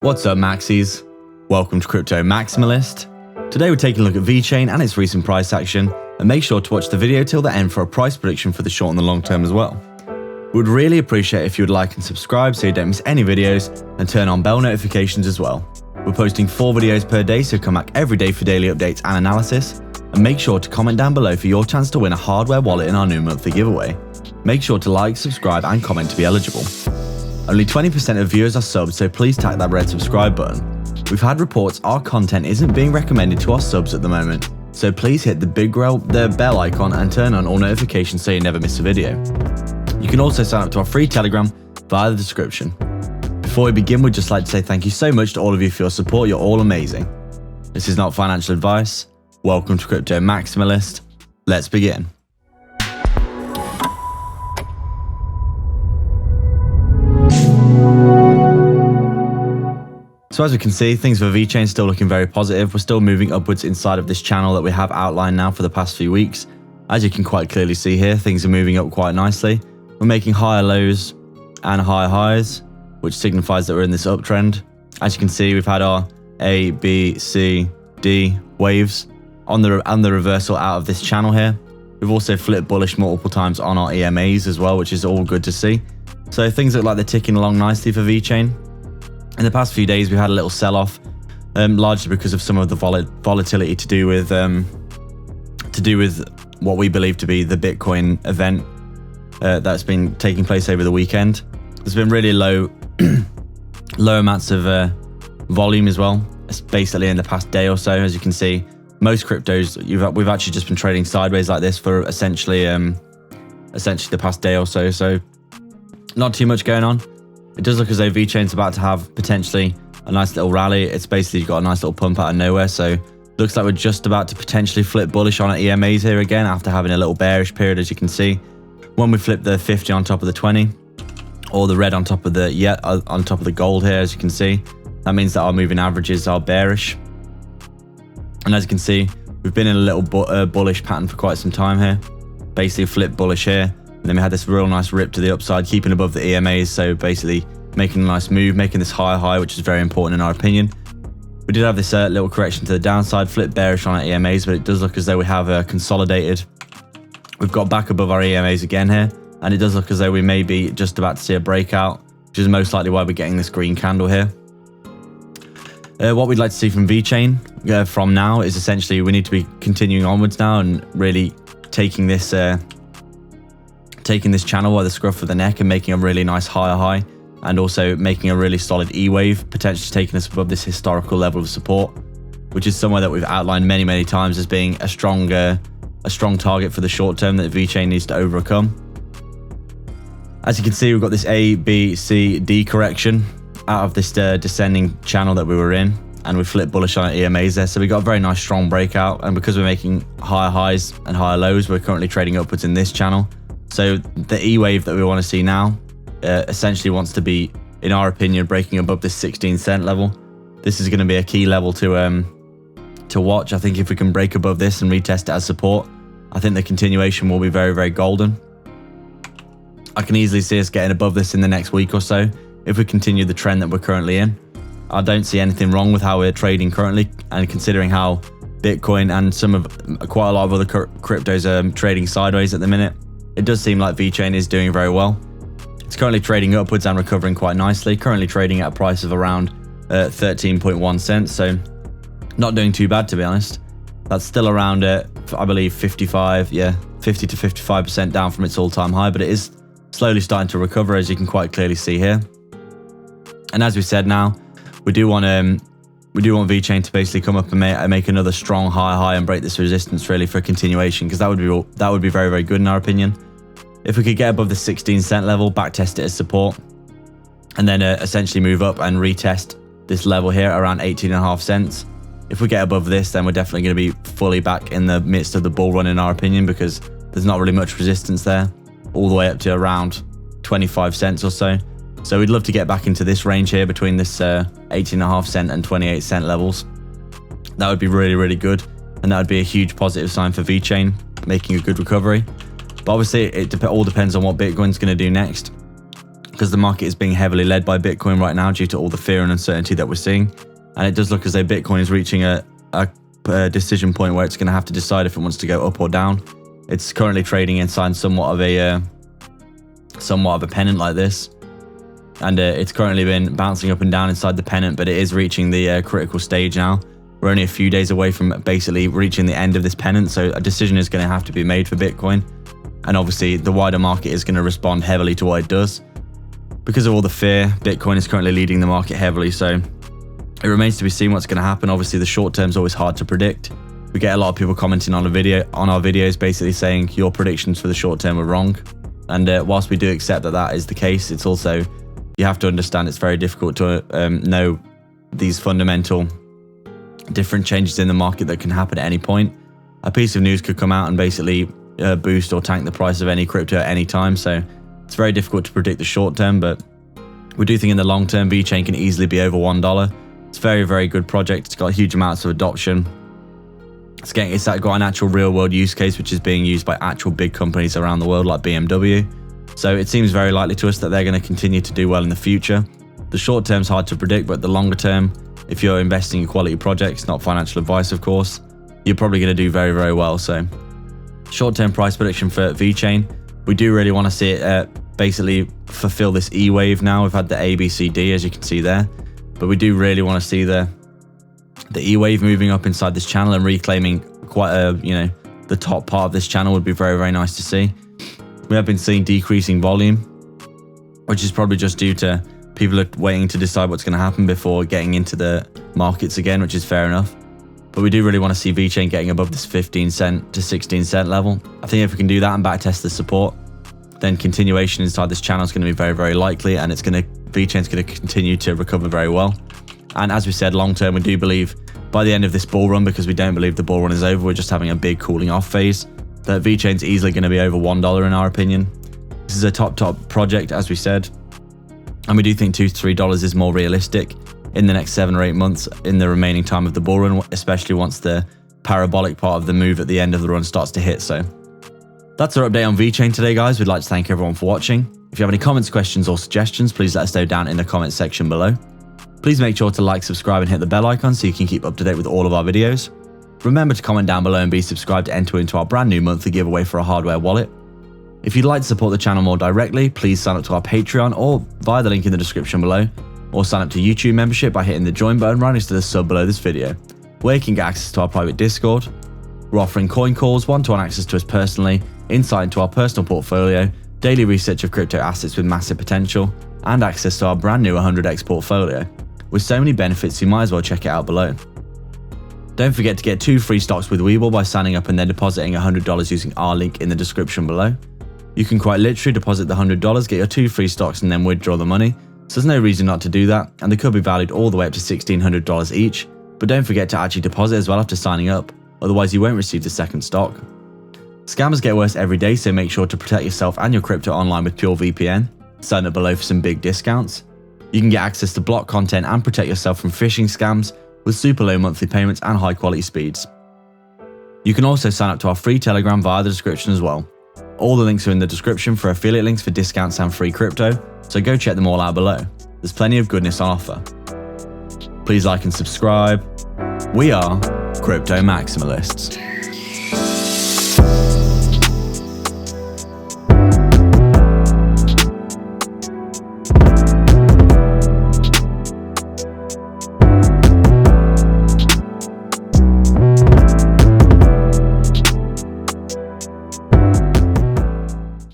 What's up, Maxis? Welcome to Crypto Maximalist. Today we're taking a look at Vechain and its recent price action, and make sure to watch the video till the end for a price prediction for the short and the long term as well. We'd really appreciate if you would like and subscribe so you don't miss any videos, and turn on bell notifications as well. We're posting 4 videos per day, so come back every day for daily updates and analysis, and make sure to comment down below for your chance to win a hardware wallet in our new monthly giveaway. Make sure to like, subscribe and comment to be eligible. Only 20% of viewers are subs, so please tap that red subscribe button. We've had reports our content isn't being recommended to our subs at the moment, so please hit the bell icon and turn on all notifications so you never miss a video. You can also sign up to our free Telegram via the description. Before we begin, we'd just like to say thank you so much to all of you for your support. You're all amazing. This is not financial advice. Welcome to Crypto Maximalist. Let's begin. So as we can see, things for Vechain still looking very positive. We're still moving upwards inside of this channel that we have outlined now for the past few weeks. As you can quite clearly see here, things are moving up quite nicely. We're making higher lows and higher highs, which signifies that we're in this uptrend. As you can see, we've had our A, B, C, D waves on the reversal out of this channel here. We've also flipped bullish multiple times on our EMAs as well, which is all good to see. So things look like they're ticking along nicely for Vechain. In the past few days, we had a little sell-off, largely because of some of the volatility to do with what we believe to be the Bitcoin event that's been taking place over the weekend. There's been really low amounts of volume as well, basically in the past day or so. As you can see, most cryptos we've actually just been trading sideways like this for essentially the past day or so. So not too much going on. It does look as though Vechain's about to have potentially a nice little rally. It's basically got a nice little pump out of nowhere. So looks like we're just about to potentially flip bullish on our EMAs here again after having a little bearish period, as you can see. When we flip the 50 on top of the 20, or the red on top of the gold here, as you can see, that means that our moving averages are bearish. And as you can see, we've been in a little bullish pattern for quite some time here. Basically flip bullish here. And then we had this real nice rip to the upside, keeping above the EMAs, so basically making a nice move, making this higher high, which is very important in our opinion. We did have this little correction to the downside, flip bearish on our EMAs, but it does look as though we have consolidated. We've got back above our EMAs again here, and it does look as though we may be just about to see a breakout, which is most likely why we're getting this green candle here. What we'd like to see from Vechain from now is essentially we need to be continuing onwards now and really taking this channel by the scruff of the neck and making a really nice higher high, and also making a really solid E-wave, potentially taking us above this historical level of support, which is somewhere that we've outlined many times as being a strong target for the short term that Vechain needs to overcome. As you can see, we've got this A, B, C, D correction out of this descending channel that we were in, and we flipped bullish on our EMAs there. So we got a very nice strong breakout, and because we're making higher highs and higher lows, we're currently trading upwards in this channel. So the E-wave that we want to see now essentially wants to be, in our opinion, breaking above this 16-cent level. This is going to be a key level to watch. I think if we can break above this and retest it as support, I think the continuation will be very golden. I can easily see us getting above this in the next week or so if we continue the trend that we're currently in. I don't see anything wrong with how we're trading currently, and considering how Bitcoin and quite a lot of other cryptos are trading sideways at the minute, it does seem like Vechain is doing very well. It's currently trading upwards and recovering quite nicely, currently trading at a price of around 13.1 cents, so not doing too bad, to be honest. That's still around, I believe, 50 to 55% down from its all-time high, but it is slowly starting to recover, as you can quite clearly see here. And as we said now, we do want Vechain to basically come up and make another strong high and break this resistance really for a continuation, because that would be very good in our opinion. If we could get above the 16-cent level, backtest it as support, and then essentially move up and retest this level here around 18.5 cents. If we get above this, then we're definitely going to be fully back in the midst of the bull run in our opinion, because there's not really much resistance there, all the way up to around 25 cents or so. So we'd love to get back into this range here between this 18.5 cent and 28 cent levels. That would be really good, and that would be a huge positive sign for Vechain making a good recovery. But obviously it all depends on what Bitcoin's going to do next. because the market is being heavily led by Bitcoin right now due to all the fear and uncertainty that we're seeing. And it does look as though Bitcoin is reaching a decision point where it's going to have to decide if it wants to go up or down. It's currently trading inside somewhat of a pennant like this, and it's currently been bouncing up and down inside the pennant, but it is reaching the critical stage now. We're only a few days away from basically reaching the end of this pennant, so a decision is going to have to be made for Bitcoin. And obviously the wider market is going to respond heavily to what it does. Because of all the fear, Bitcoin is currently leading the market heavily, so it remains to be seen what's going to happen. Obviously the short term is always hard to predict. We get a lot of people commenting on our videos basically saying your predictions for the short term are wrong. And whilst we do accept that that is the case, it's also, you have to understand it's very difficult to know these fundamental different changes in the market that can happen at any point. A piece of news could come out and basically boost or tank the price of any crypto at any time, so it's very difficult to predict the short term, but we do think in the long term Vechain can easily be over $1. It's a very, very good project. It's got huge amounts of adoption. It's got an actual real world use case which is being used by actual big companies around the world like BMW, so it seems very likely to us that they're going to continue to do well in the future. The short term is hard to predict, but the longer term, if you're investing in quality projects, not financial advice of course, you're probably going to do very, very well. So short-term price prediction for Vechain, we do really want to see it basically fulfill this E wave now. We've had the A, B, C, D as you can see there, but we do really want to see the E wave moving up inside this channel and reclaiming quite the top part of this channel would be very, very nice to see. We have been seeing decreasing volume, which is probably just due to people are waiting to decide what's going to happen before getting into the markets again, which is fair enough. But we do really want to see Vechain getting above this 15 cent to 16 cent level. I think if we can do that and backtest the support, then continuation inside this channel is going to be very, very likely, and Vechain's going to continue to recover very well. And as we said, long term, we do believe by the end of this bull run, because we don't believe the bull run is over, we're just having a big cooling off phase, that Vechain's easily going to be over $1 in our opinion. This is a top project, as we said, and we do think $2 to $3 is more realistic in the next 7 or 8 months in the remaining time of the bull run, especially once the parabolic part of the move at the end of the run starts to hit. So that's our update on Vechain today, guys. We'd like to thank everyone for watching. If you have any comments, questions or suggestions, please let us know down in the comments section below. Please make sure to like, subscribe and hit the bell icon so you can keep up to date with all of our videos. Remember to comment down below and be subscribed to enter into our brand new monthly giveaway for a hardware wallet. If you'd like to support the channel more directly, please sign up to our Patreon or via the link in the description below, or sign up to YouTube membership by hitting the join button right next to the sub below this video, where you can get access to our private Discord. We're offering coin calls, one-to-one access to us personally, insight into our personal portfolio, daily research of crypto assets with massive potential, and access to our brand new 100x portfolio. With so many benefits, you might as well check it out below. Don't forget to get 2 free stocks with Webull by signing up and then depositing $100 using our link in the description below. You can quite literally deposit the $100, get your 2 free stocks and then withdraw the money, so there's no reason not to do that, and they could be valued all the way up to $1,600 each, but don't forget to actually deposit as well after signing up, otherwise you won't receive the second stock. Scammers get worse every day, so make sure to protect yourself and your crypto online with Pure VPN. Sign up below for some big discounts. You can get access to block content and protect yourself from phishing scams with super low monthly payments and high quality speeds. You can also sign up to our free Telegram via the description as well. All the links are in the description for affiliate links for discounts and free crypto, so go check them all out below. There's plenty of goodness on offer. Please like and subscribe. We are Crypto Maximalists.